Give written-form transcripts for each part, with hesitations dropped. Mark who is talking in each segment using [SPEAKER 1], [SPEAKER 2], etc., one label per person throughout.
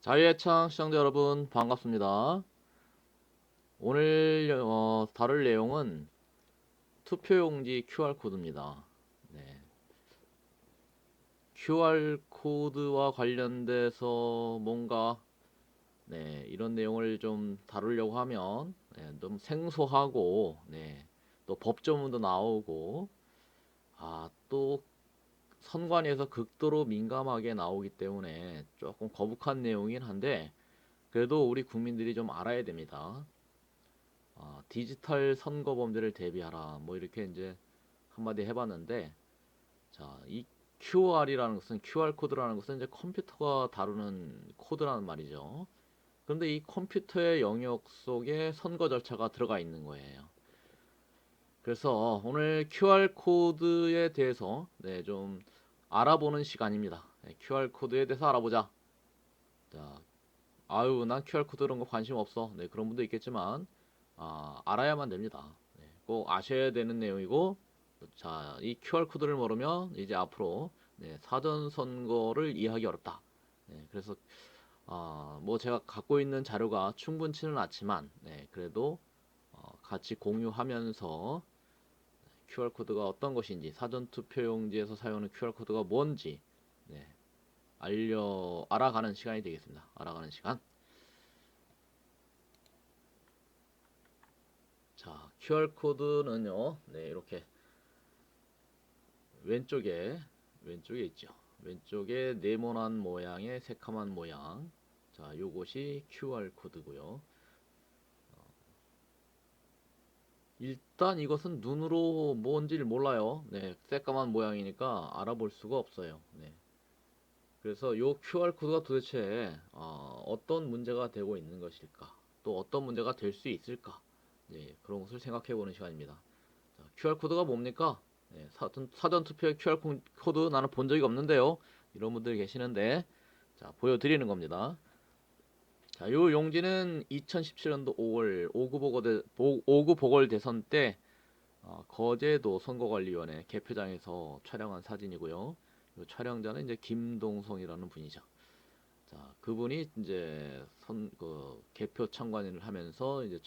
[SPEAKER 1] 자유의 창 시청자 여러분 반갑습니다. 오늘 다룰 내용은 투표용지 QR코드입니다. 네. QR코드와 관련돼서 뭔가 이런 내용을 좀 다루려고 하면 너무 생소하고 또 법조문도 나오고 또 선관위에서 극도로 민감하게 나오기 때문에 조금 거북한 내용이긴 한데 그래도 우리 국민들이 좀 알아야 됩니다. 디지털 선거범죄를 대비하라 뭐 이렇게 이제 한마디 해봤는데 이 QR이라는 것은 QR 코드라는 것은 이제 컴퓨터가 다루는 코드라는 말이죠. 그런데 이 컴퓨터의 영역 속에 선거 절차가 들어가 있는 거예요. 그래서 오늘 QR 코드에 대해서 좀 알아보는 시간입니다. QR 코드에 대해서 알아보자. 자, 아유 난 QR 코드 이런 거 관심 없어. 그런 분도 있겠지만 알아야만 됩니다. 꼭 아셔야 되는 내용이고, 이 QR 코드를 모르면 이제 앞으로 사전 선거를 이해하기 어렵다. 그래서 뭐 제가 갖고 있는 자료가 충분치는 않지만, 그래도 같이 공유하면서 QR 코드가 어떤 것인지, 사전 투표용지에서 사용하는 QR 코드가 뭔지 네, 알아가는 시간이 되겠습니다. 알아가는 시간. 자, QR 코드는요, 이렇게 왼쪽에 있죠. 왼쪽에 네모난 모양의 새카만 모양. 자, 요것이 QR 코드고요. 일단 이것은 눈으로 뭔지를 몰라요. 새까만 모양이니까 알아볼 수가 없어요. 그래서 요 QR 코드가 도대체 어떤 문제가 되고 있는 것일까? 또 어떤 문제가 될 수 있을까? 그런 것을 생각해 보는 시간입니다. 자, QR 코드가 뭡니까? 사전 투표의 QR 코드 나는 본 적이 없는데요. 이런 분들 계시는데, 자, 보여드리는 겁니다. 자, 요 용지는 2017년도 5월 5구 보궐대선 때 거제도 선거관리위원회 개표장에서 촬영한 사진이고요. 요 촬영자는 이제 김동성이라는 분이죠. 자, 그분이 이제 개표 참관인을 하면서 이제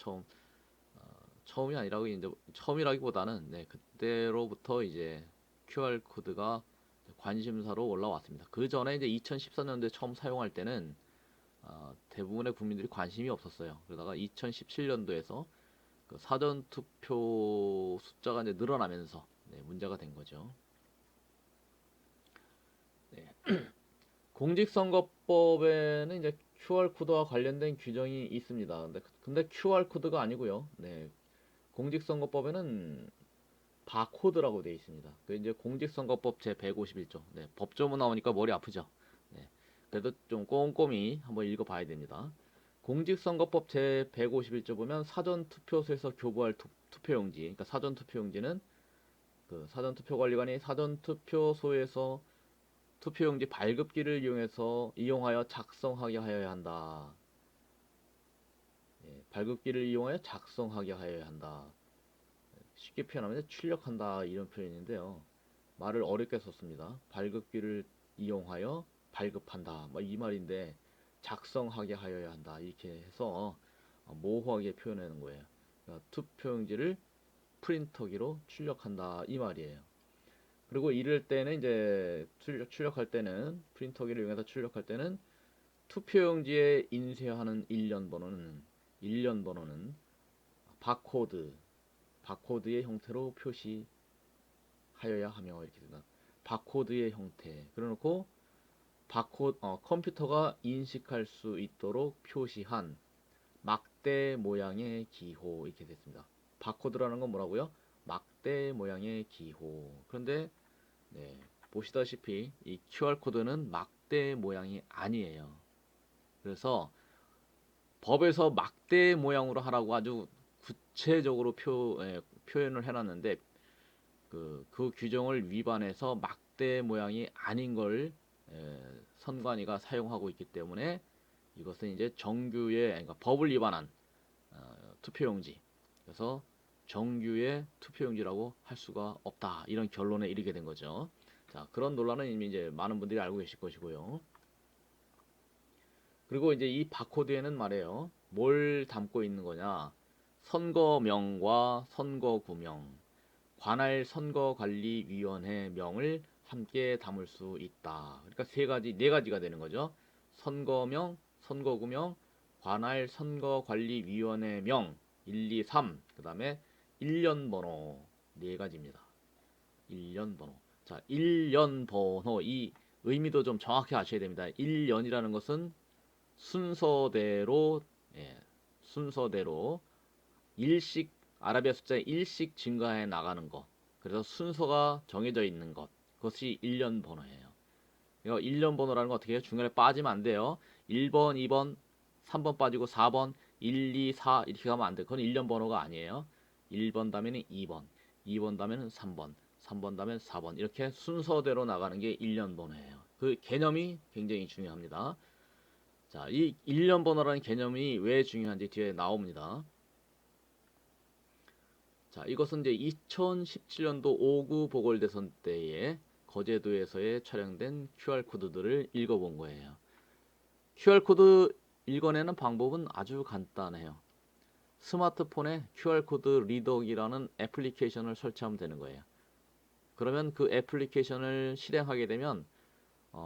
[SPEAKER 1] 처음이 아니라고 이제 처음이라기보다는 그때로부터 이제 QR 코드가 관심사로 올라왔습니다. 그 전에 이제 2014년도에 처음 사용할 때는 대부분의 국민들이 관심이 없었어요. 그러다가 2017년도에서 그 사전 투표 숫자가 이제 늘어나면서 문제가 된 거죠. 네. 공직선거법에는 이제 QR 코드와 관련된 규정이 있습니다. 근데 QR 코드가 아니고요. 공직선거법에는 바코드라고 되어 있습니다. 그 이제 공직선거법 제 151조. 법조문 나오니까 머리 아프죠. 그래도 좀 꼼꼼히 한번 읽어봐야 됩니다. 공직선거법 제 151조 보면 사전투표소에서 교부할 투표용지, 그러니까 사전투표용지는 그 사전투표관리관이 사전투표소에서 투표용지 발급기를 이용하여 작성하게 하여야 한다. 발급기를 이용하여 작성하게 하여야 한다. 쉽게 표현하면 출력한다 이런 표현인데요. 말을 어렵게 썼습니다. 발급기를 이용하여 발급한다. 이 말인데 작성하게 하여야 한다. 이렇게 해서 모호하게 표현하는 거예요. 그러니까 투표용지를 프린터기로 출력한다 이 말이에요. 그리고 이럴 때는 이제 출력할 때는 프린터기를 이용해서 출력할 때는 투표용지에 인쇄하는 일련 번호는 바코드의 형태로 표시하여야 하며 이렇게 된다. 바코드의 형태. 그래놓고 컴퓨터가 인식할 수 있도록 표시한 막대 모양의 기호 이렇게 됐습니다. 바코드라는 건 뭐라고요? 막대 모양의 기호. 그런데 보시다시피 이 QR 코드는 막대 모양이 아니에요. 그래서 법에서 막대 모양으로 하라고 아주 구체적으로 표현을 해놨는데 그 규정을 위반해서 막대 모양이 아닌 걸 선관위가 사용하고 있기 때문에 이것은 이제 정규의 그러니까 법을 위반한 투표용지. 그래서 정규의 투표용지라고 할 수가 없다. 이런 결론에 이르게 된 거죠. 자, 그런 논란은 이미 이제 많은 분들이 알고 계실 것이고요. 그리고 이제 이 바코드에는 말이에요. 뭘 담고 있는 거냐? 선거명과 선거구명, 관할 선거관리위원회 명을 함께 담을 수 있다. 그러니까 네 가지가 되는 거죠. 선거명, 선거구명, 관할 선거관리위원회 명 1, 2, 3. 그다음에 일련 번호 네 가지입니다. 일련 번호. 자, 일련 번호 이 의미도 좀 정확히 아셔야 됩니다. 일련이라는 것은 순서대로 예, 순서대로 일씩 아라비아 숫자 1씩 증가해 나가는 것. 그래서 순서가 정해져 있는 것. 그것이 일련 번호예요. 이거 일련 번호라는 거 어떻게 해요? 중간에 빠지면 안 돼요. 1번, 2번, 3번 빠지고 4번, 1, 2, 4 이렇게 가면 안 돼요. 그건 일련 번호가 아니에요. 1번 다음에는 2번, 2번 다음에는 3번, 3번 다음에 4번 이렇게 순서대로 나가는 게 일련 번호예요. 그 개념이 굉장히 중요합니다. 자, 이 일련 번호라는 개념이 왜 중요한지 뒤에 나옵니다. 자, 이것은 이제 2017년도 5구 보궐대선 때에 거제도에서의 촬영된 QR코드들을 읽어본 거예요. QR코드 읽어내는 방법은 아주 간단해요. 스마트폰에 QR코드 리더기라는 애플리케이션을 설치하면 되는 거예요. 그러면 그 애플리케이션을 실행하게 되면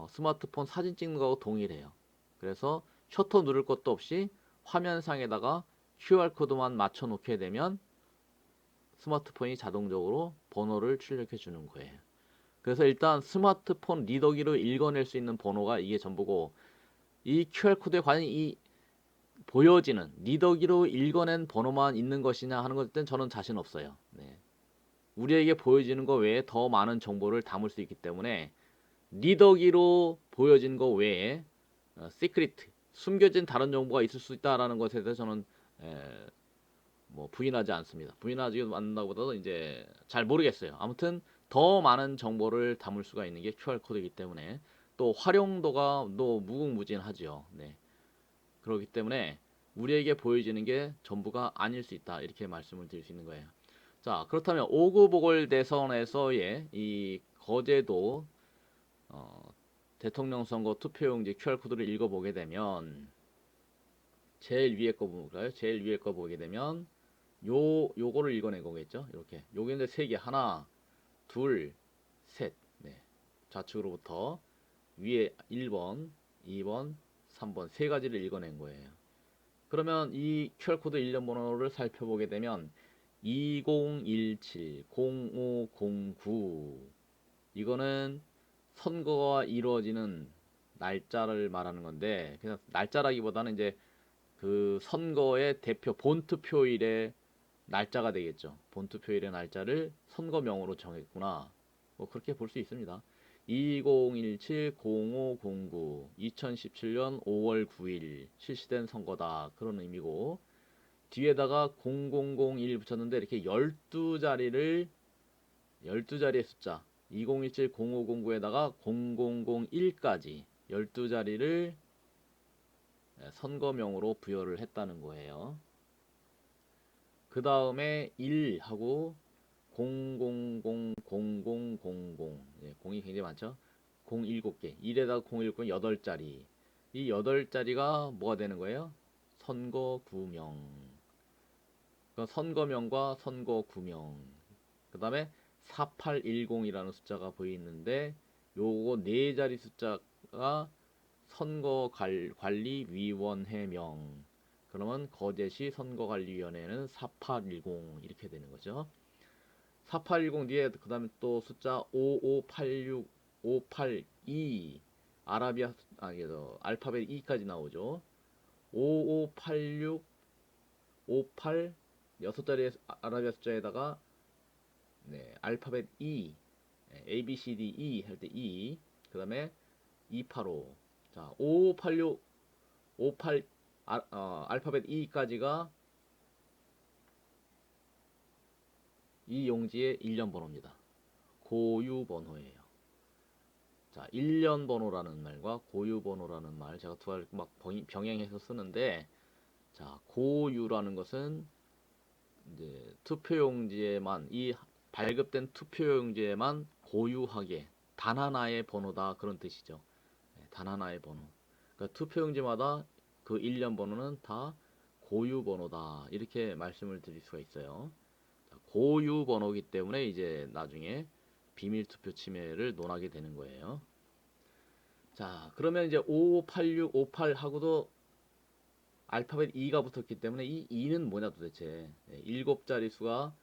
[SPEAKER 1] 스마트폰 사진 찍는 거하고 동일해요. 그래서 셔터 누를 것도 없이 화면상에다가 QR코드만 맞춰 놓게 되면 스마트폰이 자동적으로 번호를 출력해 주는 거예요. 그래서 일단 스마트폰 리더기로 읽어낼 수 있는 번호가 이게 전부고, 이 QR코드에 과연 이 보여지는 리더기로 읽어낸 번호만 있는 것이냐 하는 것은 저는 자신 없어요. 네. 우리에게 보여지는 것 외에 더 많은 정보를 담을 수 있기 때문에 리더기로 보여진 것 외에 시크릿, 숨겨진 다른 정보가 있을 수 있다라는 것에 대해서 저는 뭐 부인하지 않습니다. 부인하지 않는다보다도 이제 잘 모르겠어요. 아무튼 더 많은 정보를 담을 수가 있는 게 QR코드이기 때문에 또 활용도가 또 무궁무진하지요. 네. 그렇기 때문에 우리에게 보여지는 게 전부가 아닐 수 있다. 이렇게 말씀을 드릴 수 있는 거예요. 자, 그렇다면 5구 보궐대선에서의 이 거제도 대통령 선거 투표용지 QR코드를 읽어보게 되면 제일 위에 거 볼까요? 제일 위에 거 보게 되면 요거를 읽어낸 거겠죠? 이렇게. 요게 세 개. 하나, 둘, 셋. 네. 좌측으로부터 위에 1번, 2번, 3번 세 가지를 읽어낸 거예요. 그러면 이 QR코드 일련 번호를 살펴보게 되면 2017-0509 이거는 선거가 이루어지는 날짜를 말하는 건데, 그냥 날짜라기보다는 이제 그 선거의 대표 본투표일의 날짜가 되겠죠. 본투표일의 날짜를 선거명으로 정했구나. 뭐 그렇게 볼 수 있습니다. 2017-0509 2017년 5월 9일 실시된 선거다. 그런 의미고, 뒤에다가 0001 붙였는데 이렇게 12자리의 숫자 2017-0509에다가 0001까지 12자리를 선거명으로 부여를 했다는 거예요. 그 다음에 1하고 0000000 예, 0이 굉장히 많죠. 07개 1에다가 017 8자리 이 8자리가 뭐가 되는 거예요? 선거구명. 그러니까 선거명과 선거구명. 그 다음에 4810이라는 숫자가 보이는데 요거 네 자리 숫자가 선거관리위원회명. 그러면 거제시 선거관리위원회는 4810 이렇게 되는 거죠. 4810 뒤에 그 다음에 또 숫자 5586 582 아라비아 알파벳 E까지 나오죠. 5586 58 6자리의 아라비아 숫자에다가 네, 알파벳 E A, B, C, D, E 할 때 E 그 다음에 285 자, 5586 58 알파벳 E까지가 이 용지의 일련 번호입니다. 고유 번호예요. 자, 일련 번호라는 말과 고유 번호라는 말 제가 두 알 막 병행해서 쓰는데, 자, 고유라는 것은 이제 투표용지에만 이 발급된 투표용지에만 고유하게 단 하나의 번호다 그런 뜻이죠. 단 하나의 번호. 그러니까 투표용지마다 그 일련 번호는 다 고유 번호다. 이렇게 말씀을 드릴 수가 있어요. 고유 번호이기 때문에 이제 나중에 비밀 투표 침해를 논하게 되는 거예요. 자, 그러면 이제 5586, 58하고도 알파벳 2가 붙었기 때문에 이 2는 뭐냐 도대체. 7자리 수가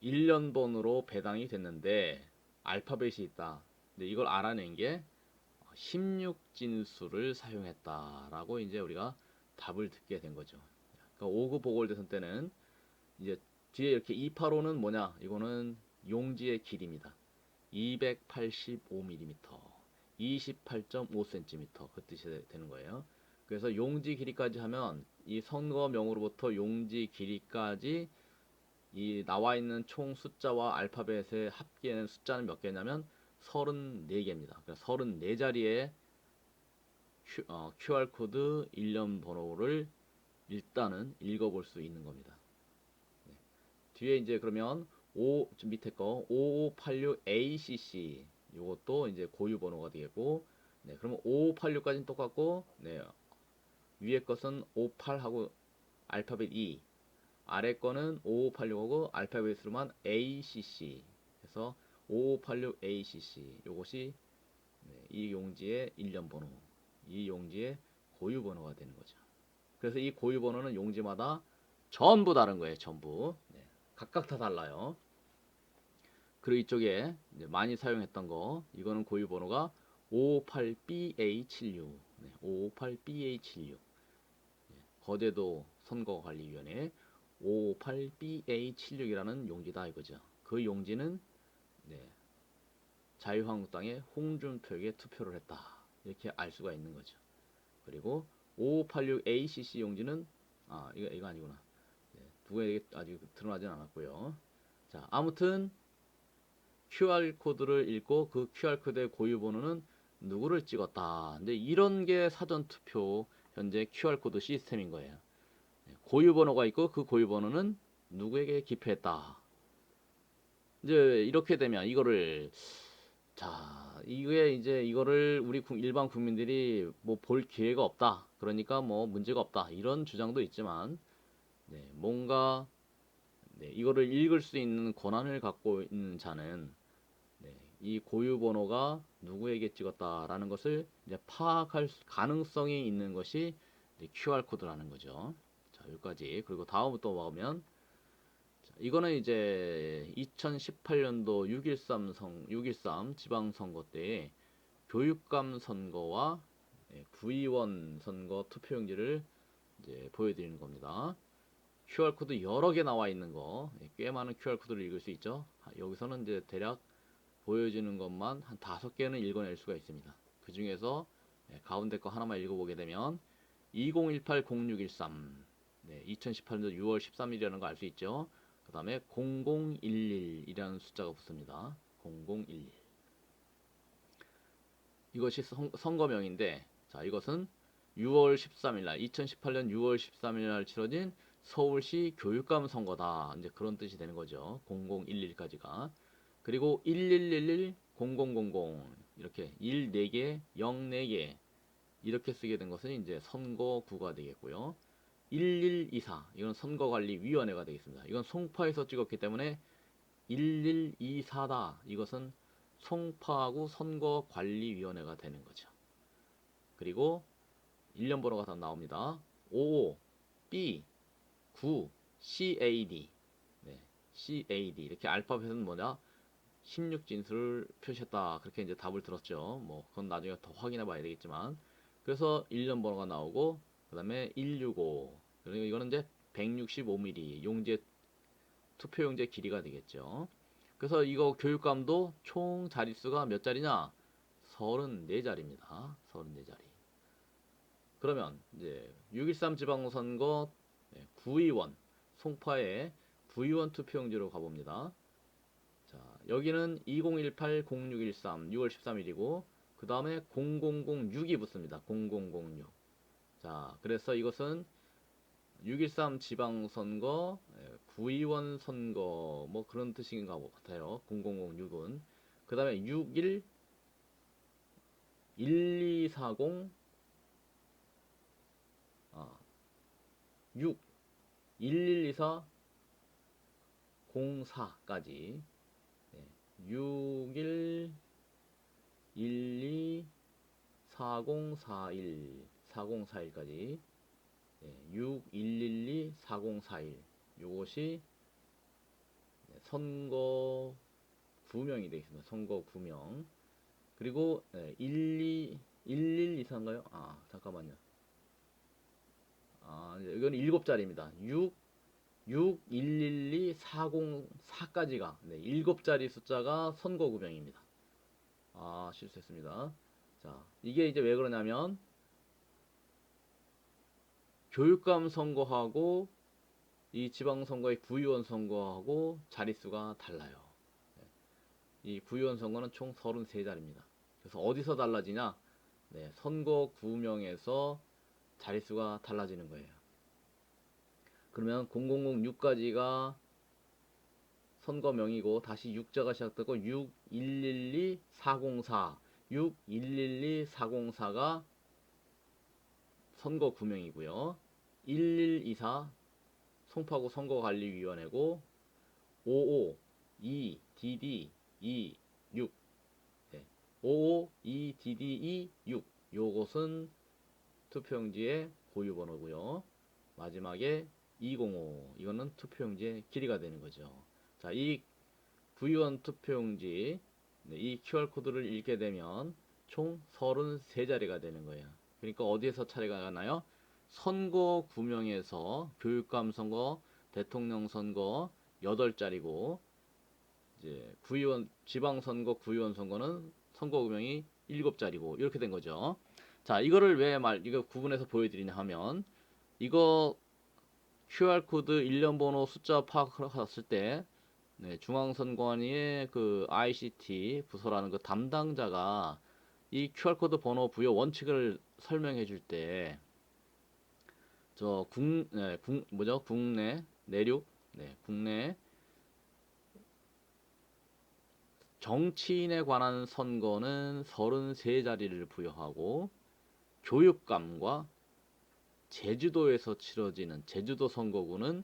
[SPEAKER 1] 1년번으로 배당이 됐는데 알파벳이 있다. 근데 이걸 알아낸 게 16진수를 사용했다라고 이제 우리가 답을 듣게 된 거죠. 그러니까 5급 보궐대선 때는 이제 뒤에 이렇게 285는 뭐냐? 이거는 용지의 길이입니다. 285mm, 28.5cm 그 뜻이 되는 거예요. 그래서 용지 길이까지 하면 이 선거명으로부터 용지 길이까지 이 나와 있는 총 숫자와 알파벳의 합계는 숫자는 몇 개냐면 34개입니다. 그러니까 34자리의 QR코드 일련 번호를 일단은 읽어볼 수 있는 겁니다. 네. 뒤에 이제 그러면 밑에 거 5586ACC 이것도 이제 고유 번호가 되겠고, 네, 그러면 5586까지는 똑같고, 네, 위에 것은 58하고 알파벳 E, 아래 거는 5586하고 알파벳으로만 ACC 해서 5586ACC 요것이 이 용지의 일련 번호, 이 용지의 고유 번호가 되는 거죠. 그래서 이 고유 번호는 용지마다 전부 다른 거예요. 전부. 네, 각각 다 달라요. 그리고 이쪽에 이제 많이 사용했던 거, 이거는 고유 번호가 558BA76, 네, 558BA76. 거제도 선거관리위원회 558BA76이라는 용지다 이거죠. 그 용지는 네, 자유한국당의 홍준표에게 투표를 했다. 이렇게 알 수가 있는 거죠. 그리고 5586ACC 용지는 이거 아니구나. 네, 누구에게 아직 드러나진 않았고요. 자, 아무튼 QR코드를 읽고 그 QR코드의 고유 번호는 누구를 찍었다. 근데 이런 게 사전투표 현재 QR코드 시스템인 거예요. 고유 번호가 있고 그 고유 번호는 누구에게 기표했다. 이제 이렇게 되면 이거를 이게 이제 이거를 우리 일반 국민들이 뭐 볼 기회가 없다. 그러니까 뭐 문제가 없다. 이런 주장도 있지만 네, 뭔가 네, 이거를 읽을 수 있는 권한을 갖고 있는 자는 네, 이 고유 번호가 누구에게 찍었다라는 것을 이제 파악할 가능성이 있는 것이 QR코드라는 거죠. 자, 여기까지. 그리고 다음부터 보면 이거는 이제 2018년도 6.13 지방선거 때 교육감 선거와 구의원 선거 투표용지를 이제 보여드리는 겁니다. QR코드 여러 개 나와 있는 거, 꽤 많은 QR코드를 읽을 수 있죠. 여기서는 이제 대략 보여주는 것만 한 5개는 읽어낼 수가 있습니다. 그 중에서 가운데 거 하나만 읽어보게 되면 2018-0613 2018년도 6월 13일이라는 거 알 수 있죠. 그 다음에 0011이라는 숫자가 붙습니다. 0011 이것이 선거명인데 자 이것은 6월 13일 날 2018년 6월 13일 날 치러진 서울시 교육감 선거다. 이제 그런 뜻이 되는 거죠. 0011까지가. 그리고 1111 0000 이렇게 1 4개 0 4개 이렇게 쓰게 된 것은 이제 선거구가 되겠고요. 1124 이건 선거관리위원회가 되겠습니다. 이건 송파에서 찍었기 때문에 1124다. 이것은 송파구 선거관리위원회가 되는 거죠. 그리고 일련 번호가 다 나옵니다. 55 B 9 CAD 네, CAD 이렇게 알파벳은 뭐냐? 16진수를 표시했다. 그렇게 이제 답을 들었죠. 뭐 그건 나중에 더 확인해 봐야 되겠지만 그래서 일련 번호가 나오고 그 다음에 165 그리고 이거는 이제 165mm 용지 투표용지의 길이가 되겠죠. 그래서 이거 교육감도 총 자릿수가 몇 자리냐? 34자리입니다. 34자리. 그러면 이제 6.13 지방선거 구의원 송파의 구의원 투표용지로 가봅니다. 자, 여기는 2018-0613 6월 13일이고 그 다음에 0006이 붙습니다. 0006. 자, 그래서 이것은 6.13 지방선거 구의원 선거 뭐 그런 뜻인가 같아요. 0006은 그 다음에 6.1 1240 6 1124 04까지 61 12 4041 4041까지 6112 4041 요것이 선거 구명이 되겠습니다. 선거 구명. 그리고 1124인가요? 잠깐만요. 이건 7자리입니다. 112 404까지가 7자리 숫자가 선거 구명입니다. 실수했습니다. 자, 이게 이제 왜 그러냐면 교육감 선거하고 이 지방선거의 구의원 선거하고 자릿수가 달라요. 이 구의원 선거는 총 33자리입니다. 그래서 어디서 달라지냐? 선거 구명에서 자릿수가 달라지는 거예요. 그러면 0006까지가 선거명이고 다시 6자가 시작되고 6112 404 6112 404가 선거 구명이고요. 1124 송파구 선거관리위원회고 55 2 DD 2 6 55 2 DD 2 6 요것은 투표용지의 고유번호고요. 마지막에 205 이거는 투표용지의 길이가 되는 거죠. 자, 이 구의원 투표용지 이 QR코드를 읽게 되면 총 33자리가 되는 거예요. 그러니까 어디에서 차례가 가나요? 선거 구명에서 교육감 선거, 대통령 선거 8자리고 이제 구의원 지방선거 구의원 선거는 선거 구명이 7자리고 이렇게 된 거죠. 자, 이거를 왜 이거 구분해서 보여드리냐 하면 이거 QR코드 일련 번호 숫자 파악했을 때 중앙선관위의 그 ICT 부서라는 그 담당자가 이 QR코드 번호 부여 원칙을 설명해 줄 때 국내 내륙 국내 정치인에 관한 선거는 33자리를 부여하고 교육감과 제주도에서 치러지는 제주도 선거구는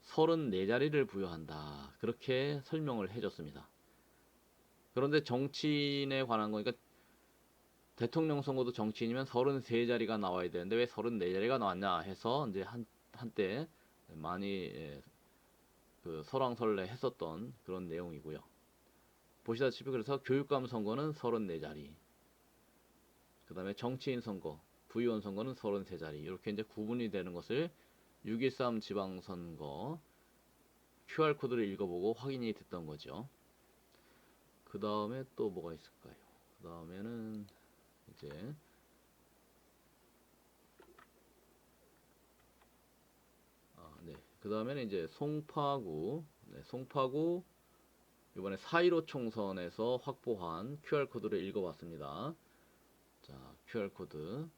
[SPEAKER 1] 34자리를 부여한다. 그렇게 설명을 해줬습니다. 그런데 정치인에 관한 거니까 대통령 선거도 정치인이면 33자리가 나와야 되는데 왜 34자리가 나왔냐 해서 이제 한때 많이 그 설왕설래 했었던 그런 내용이고요. 보시다시피 그래서 교육감 선거는 34자리, 그 다음에 정치인 선거, 구의원 선거는 33자리 이렇게 이제 구분이 되는 것을 6.13 지방선거 QR코드를 읽어보고 확인이 됐던 거죠. 그 다음에 또 뭐가 있을까요? 그 다음에는 이제 그 다음에는 이제 송파구 이번에 4.15 총선에서 확보한 QR코드를 읽어봤습니다. 자, QR코드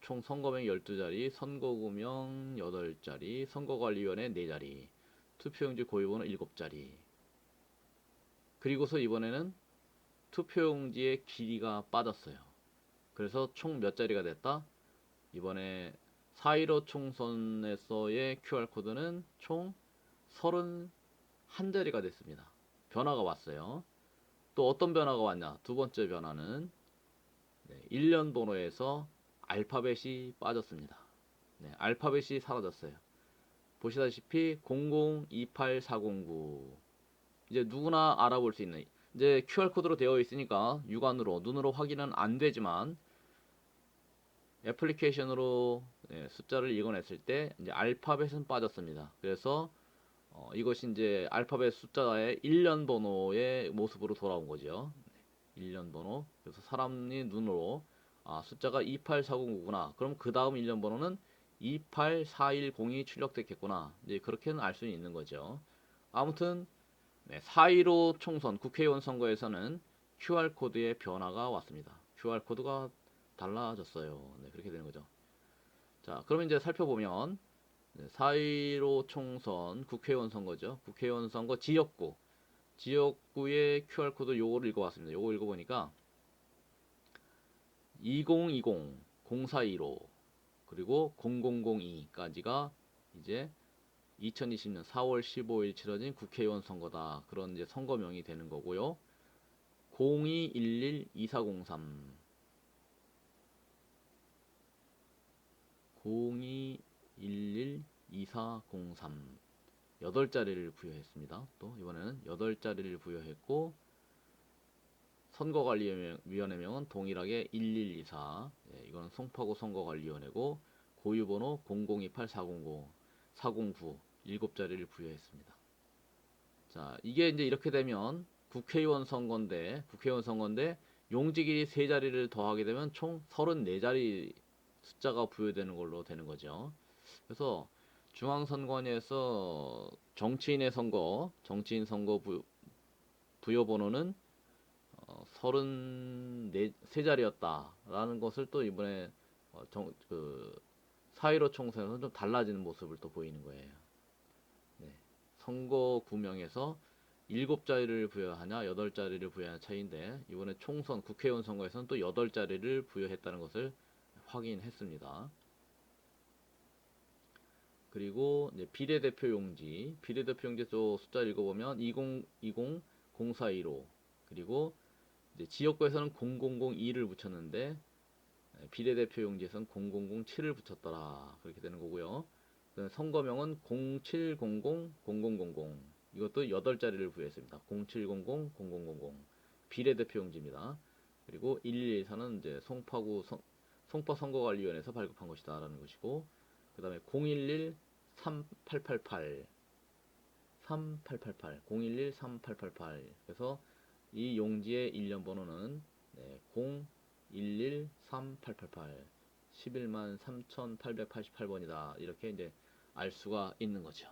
[SPEAKER 1] 총 선거명 12자리, 선거구명 8자리, 선거관리위원회 4자리, 투표용지 고유번호 7자리. 그리고서 이번에는 투표용지의 길이가 빠졌어요. 그래서 총 몇 자리가 됐다? 이번에 4.15 총선에서의 QR코드는 총 31자리가 됐습니다. 변화가 왔어요. 또 어떤 변화가 왔냐? 두 번째 변화는 일련 번호에서 알파벳이 빠졌습니다. 알파벳이 사라졌어요. 보시다시피 0028409 이제 누구나 알아볼 수 있는 이제 QR코드로 되어 있으니까 육안으로 눈으로 확인은 안 되지만 애플리케이션으로 숫자를 읽어냈을 때 이제 알파벳은 빠졌습니다. 그래서 이것이 이제 알파벳 숫자의 일련 번호의 모습으로 돌아온 거죠. 일련 번호. 그래서 사람이 눈으로 숫자가 28409구나. 그럼 그 다음 일련 번호는 28410이 출력됐겠구나. 이제 그렇게는 알 수 있는 거죠. 아무튼 4.15 총선 국회의원 선거에서는 QR코드의 변화가 왔습니다. QR코드가 달라졌어요. 그렇게 되는 거죠. 자, 그러면 이제 살펴보면 4.15 총선 국회의원 선거죠. 국회의원 선거 지역구의 QR코드 요거를 읽어봤습니다. 요거 읽어보니까 2020, 0415, 그리고 0002까지가 이제 2020년 4월 15일 치러진 국회의원 선거다. 그런 이제 선거명이 되는 거고요. 0211-2403, 0211-2403, 8자리를 부여했습니다. 또 이번에는 8자리를 부여했고, 선거관리위원회명은 동일하게 1124, 예, 이건 송파구 선거관리위원회고, 고유번호 0028-409, 409, 7자리를 부여했습니다. 자, 이게 이제 이렇게 되면 국회의원 선거인데 용지길이 3자리를 더하게 되면 총 34자리 숫자가 부여되는 걸로 되는 거죠. 그래서 중앙선관위에서 정치인 선거 부여 번호는 33자리였다라는 것을 또 이번에 그4.15 총선에서 좀 달라지는 모습을 또 보이는 거예요. 네. 선거 구명에서 7자리를 부여하냐 8자리를 부여하냐 차이인데, 이번에 총선 국회의원 선거에서는 또 8자리를 부여했다는 것을 확인했습니다. 그리고 이제 비례대표 용지 또 숫자 읽어보면 2020, 0415, 그리고 이제 지역구에서는 0002를 붙였는데 비례대표 용지에서는 0007을 붙였더라, 그렇게 되는 거고요. 선거명은 0700-0000, 이것도 8자리를 부여했습니다. 0700-0000 비례대표 용지입니다. 그리고 1124는 이제 송파 선거관리위원회에서 발급한 것이다 라는 것이고, 그 다음에 011-3888, 011-3888, 그래서 이 용지의 일련 번호는 011-3888, 113,888번이다. 이렇게 이제 알 수가 있는 거죠.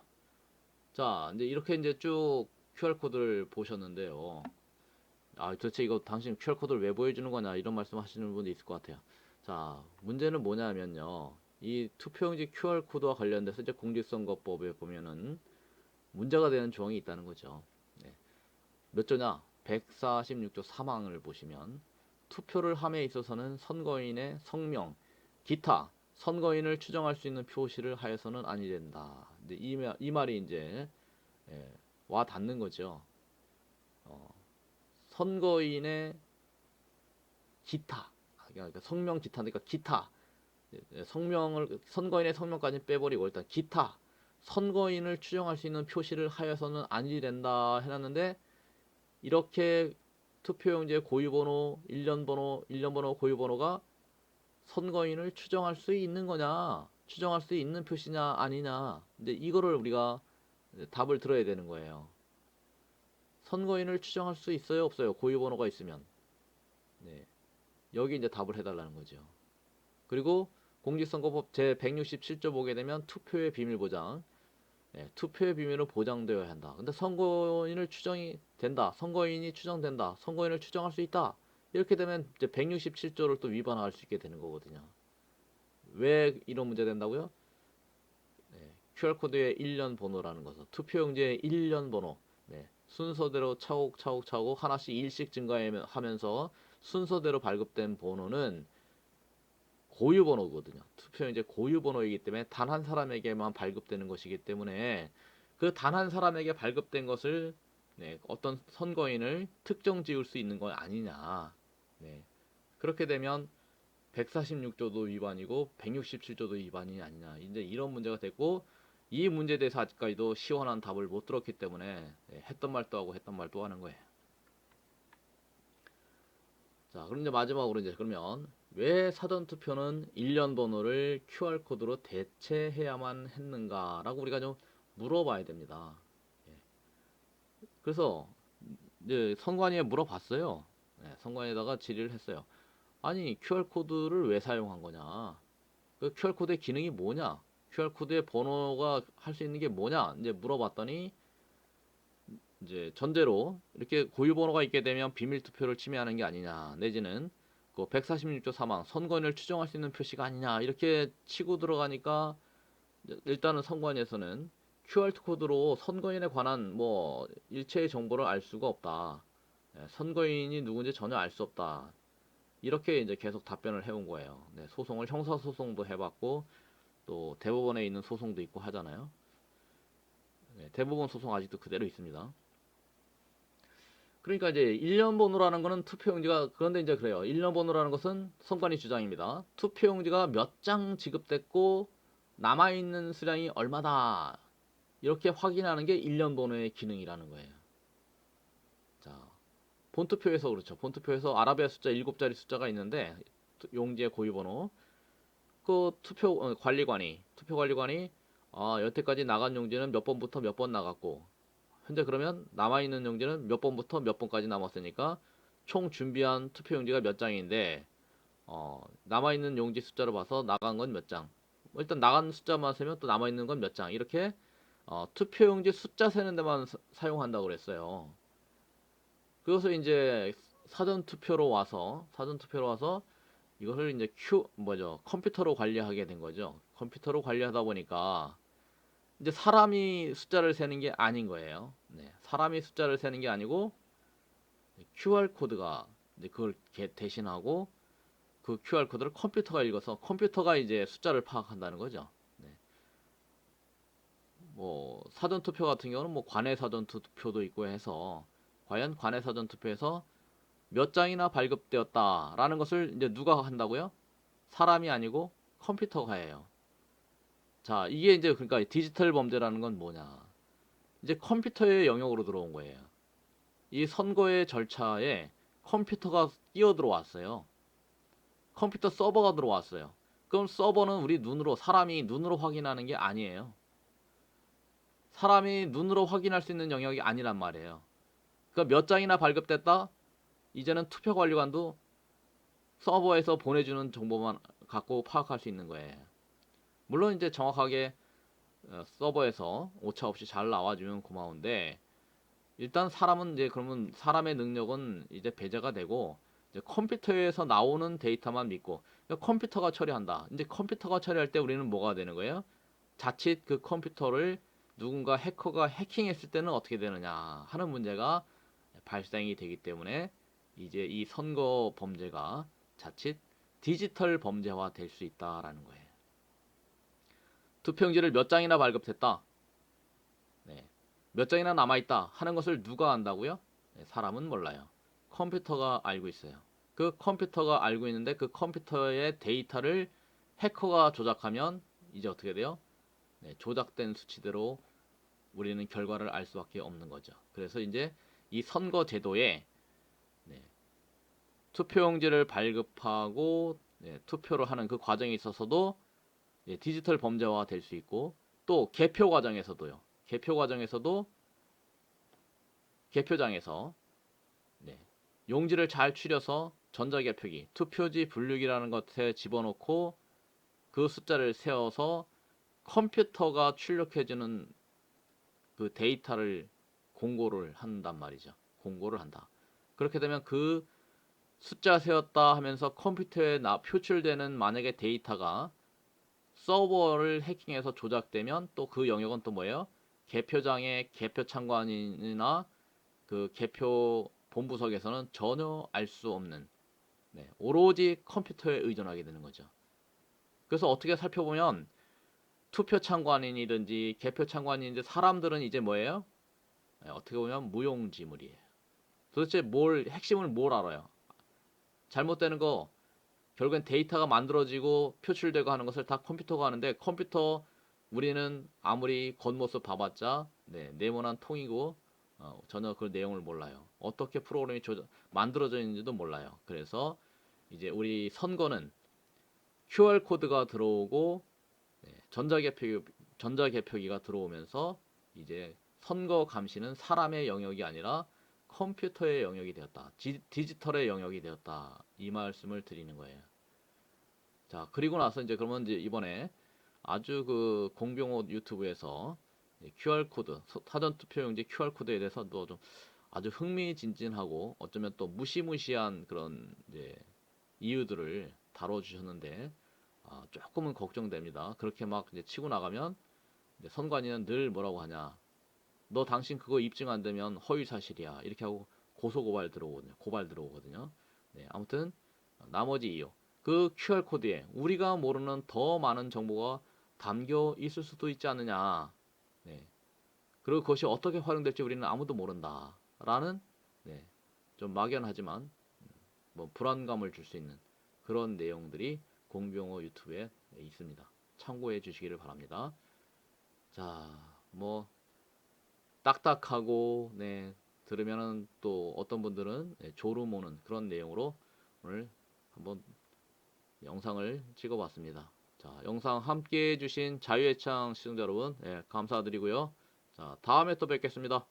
[SPEAKER 1] 자, 이제 이렇게 이제 쭉 QR코드를 보셨는데요. 아, 도대체 이거 당신 QR코드를 왜 보여주는 거냐, 이런 말씀 하시는 분도 있을 것 같아요. 자, 문제는 뭐냐면요. 이 투표용지 QR코드와 관련돼서 이제 공직선거법에 보면은 문제가 되는 조항이 있다는 거죠. 네. 몇 조냐? 146조 3항을 보시면, 투표를 함에 있어서는 선거인의 성명, 기타 선거인을 추정할 수 있는 표시를 하여서는 아니 된다. 이제 이 말이 이제 와 닿는 거죠. 선거인의 기타, 그러니까 성명 기타니까 기타, 선거인의 성명까지 빼버리고 일단 기타 선거인을 추정할 수 있는 표시를 하여서는 아니 된다 해놨는데, 이렇게 투표용지의 고유번호, 일련번호 고유번호가 선거인을 추정할 수 있는 거냐, 추정할 수 있는 표시냐 아니냐, 이제 이거를 우리가 답을 들어야 되는 거예요. 선거인을 추정할 수 있어요 없어요? 고유번호가 있으면. 네. 여기 이제 답을 해달라는 거죠. 그리고 공직선거법 제 167조 보게 되면 투표의 비밀 보장, 투표의 비밀은 보장되어야 한다. 근데 선거인을 추정이 된다, 선거인이 추정된다, 선거인을 추정할 수 있다, 이렇게 되면 이제 167조를 또 위반할 수 있게 되는 거거든요. 왜 이런 문제 된다고요? QR코드의 일련 번호라는 것은 투표용지의 일련 번호, 순서대로 차곡차곡 하나씩 일씩 증가하면서 순서대로 발급된 번호는 고유번호거든요. 투표용지 고유번호이기 때문에 단 한 사람에게만 발급되는 것이기 때문에, 그 단 한 사람에게 발급된 것을 어떤 선거인을 특정 지을 수 있는 건 아니냐. 그렇게 되면 146조도 위반이고 167조도 위반이 아니냐, 이제 이런 문제가 됐고, 이 문제에 대해서 아직까지도 시원한 답을 못 들었기 때문에 했던 말도 하고 했던 말도 하는 거예요. 자, 그럼 이제 마지막으로 이제 그러면 왜 사전투표는 일련 번호를 QR코드로 대체해야만 했는가라고 우리가 좀 물어봐야 됩니다. 그래서 이제 선관위에 물어봤어요. 선관위에다가 질의를 했어요. 아니, QR코드를 왜 사용한 거냐? 그 QR코드의 기능이 뭐냐? QR코드의 번호가 할 수 있는 게 뭐냐? 이제 물어봤더니, 이제 전제로 이렇게 고유 번호가 있게 되면 비밀 투표를 침해하는 게 아니냐, 내지는 그 146조 3항 선거인을 추정할 수 있는 표시가 아니냐, 이렇게 치고 들어가니까 일단은 선관위에서는 QR코드로 선거인에 관한 뭐 일체의 정보를 알 수가 없다. 선거인이 누군지 전혀 알 수 없다. 이렇게 이제 계속 답변을 해온 거예요. 네, 소송을 형사소송도 해봤고 또 대법원에 있는 소송도 있고 하잖아요. 네, 대법원 소송 아직도 그대로 있습니다. 그러니까 이제 1년 번호라는 거는 투표용지가 그런데 이제 그래요. 1년 번호라는 것은 선관위 주장입니다. 투표용지가 몇 장 지급됐고 남아있는 수량이 얼마다 이렇게 확인하는 게 1년 번호의 기능이라는 거예요. 자, 본투표에서 그렇죠. 본투표에서 아라비아 숫자 7자리 숫자가 있는데 용지의 고유번호 그 투표관리관이 여태까지 나간 용지는 몇 번부터 몇 번 나갔고 현재 그러면 남아있는 용지는 몇 번부터 몇 번까지 남았으니까 총 준비한 투표용지가 몇 장인데 남아있는 용지 숫자로 봐서 나간 건 몇 장. 일단 나간 숫자만 세면 또 남아있는 건 몇 장. 이렇게 투표용지 숫자 세는 데만 사용한다고 그랬어요. 그것을 이제 사전 투표로 와서 이것을 이제 컴퓨터로 관리하게 된 거죠. 컴퓨터로 관리하다 보니까 이제 사람이 숫자를 세는 게 아닌 거예요. 네, 사람이 숫자를 세는 게 아니고 QR 코드가 이제 그걸 대신하고 그 QR 코드를 컴퓨터가 읽어서 컴퓨터가 이제 숫자를 파악한다는 거죠. 네. 뭐 사전 투표 같은 경우는 뭐 관외 사전 투표도 있고 해서 과연 관외 사전 투표에서 몇 장이나 발급되었다라는 것을 이제 누가 한다고요? 사람이 아니고 컴퓨터가 해요. 자, 이게 이제 그러니까 디지털 범죄라는 건 뭐냐? 이제 컴퓨터의 영역으로 들어온 거예요. 이 선거의 절차에 컴퓨터가 끼어 들어왔어요. 컴퓨터 서버가 들어왔어요. 그럼 서버는 우리 사람이 눈으로 확인하는 게 아니에요. 사람이 눈으로 확인할 수 있는 영역이 아니란 말이에요. 그러니까 몇 장이나 발급됐다? 이제는 투표관리관도 서버에서 보내주는 정보만 갖고 파악할 수 있는 거예요. 물론 이제 정확하게 서버에서 오차 없이 잘 나와주면 고마운데 일단 사람은 이제 그러면 사람의 능력은 이제 배제가 되고 이제 컴퓨터에서 나오는 데이터만 믿고 그러니까 컴퓨터가 처리한다. 이제 컴퓨터가 처리할 때 우리는 뭐가 되는 거예요? 자칫 그 컴퓨터를 누군가 해커가 해킹했을 때는 어떻게 되느냐 하는 문제가 발생이 되기 때문에 이제 이 선거 범죄가 자칫 디지털 범죄화 될 수 있다라는 거예요. 투표용지를 몇 장이나 발급했다. 네. 몇 장이나 남아있다 하는 것을 누가 안다고요? 네, 사람은 몰라요. 컴퓨터가 알고 있어요. 그 컴퓨터가 알고 있는데 그 컴퓨터의 데이터를 해커가 조작하면 이제 어떻게 돼요? 네, 조작된 수치대로 우리는 결과를 알 수밖에 없는 거죠. 그래서 이제 이 선거 제도에 네, 투표용지를 발급하고 네, 투표를 하는 그 과정에 있어서도 네, 디지털 범죄화가 될 수 있고 또 개표 과정에서도요. 개표 과정에서도 개표장에서 네, 용지를 잘 추려서 전자개표기, 투표지 분류기라는 것에 집어넣고 그 숫자를 세어서 컴퓨터가 출력해주는 그 데이터를 공고를 한단 말이죠. 공고를 한다. 그렇게 되면 그 숫자 세웠다 하면서 컴퓨터에 표출되는 만약에 데이터가 서버를 해킹해서 조작되면 또 그 영역은 또 뭐예요? 개표장의 개표 참관인이나 그 개표 본부석에서는 전혀 알 수 없는 네, 오로지 컴퓨터에 의존하게 되는 거죠. 그래서 어떻게 살펴보면 투표 참관인이든지 개표 참관인인데 사람들은 이제 뭐예요? 네, 어떻게 보면 무용지물이에요. 도대체 핵심을 뭘 알아요? 잘못되는 거 결국엔 데이터가 만들어지고 표출되고 하는 것을 다 컴퓨터가 하는데 컴퓨터 우리는 아무리 겉모습 봐봤자 네, 네모난 통이고 전혀 그 내용을 몰라요. 어떻게 프로그램이 만들어져 있는지도 몰라요. 그래서 이제 우리 선거는 QR 코드가 들어오고 네, 전자개표기가 들어오면서 이제 선거 감시는 사람의 영역이 아니라 컴퓨터의 영역이 되었다. 디지털의 영역이 되었다. 이 말씀을 드리는 거예요. 자, 그리고 나서 이제 그러면 이제 이번에 아주 그 공병호 유튜브에서 QR 코드, 사전 투표용지 QR 코드에 대해서도 좀 아주 흥미진진하고 어쩌면 또 무시무시한 그런 이제 이유들을 다뤄주셨는데 조금은 걱정됩니다. 그렇게 막 이제 치고 나가면 이제 선관위는 늘 뭐라고 하냐? 너 당신 그거 입증 안 되면 허위 사실이야. 이렇게 하고 고발 들어오거든요. 네, 아무튼 나머지 이유. 그 QR 코드에 우리가 모르는 더 많은 정보가 담겨 있을 수도 있지 않느냐. 네. 그리고 그것이 어떻게 활용될지 우리는 아무도 모른다. 라는 네. 좀 막연하지만 뭐 불안감을 줄 수 있는 그런 내용들이 공병호 유튜브에 있습니다. 참고해 주시기를 바랍니다. 자, 뭐 딱딱하고 네, 들으면은 또 어떤 분들은 네, 졸음 오는 그런 내용으로 오늘 한번 영상을 찍어봤습니다. 자, 영상 함께 해주신 자유의 창 시청자 여러분, 네, 감사드리고요. 자, 다음에 또 뵙겠습니다.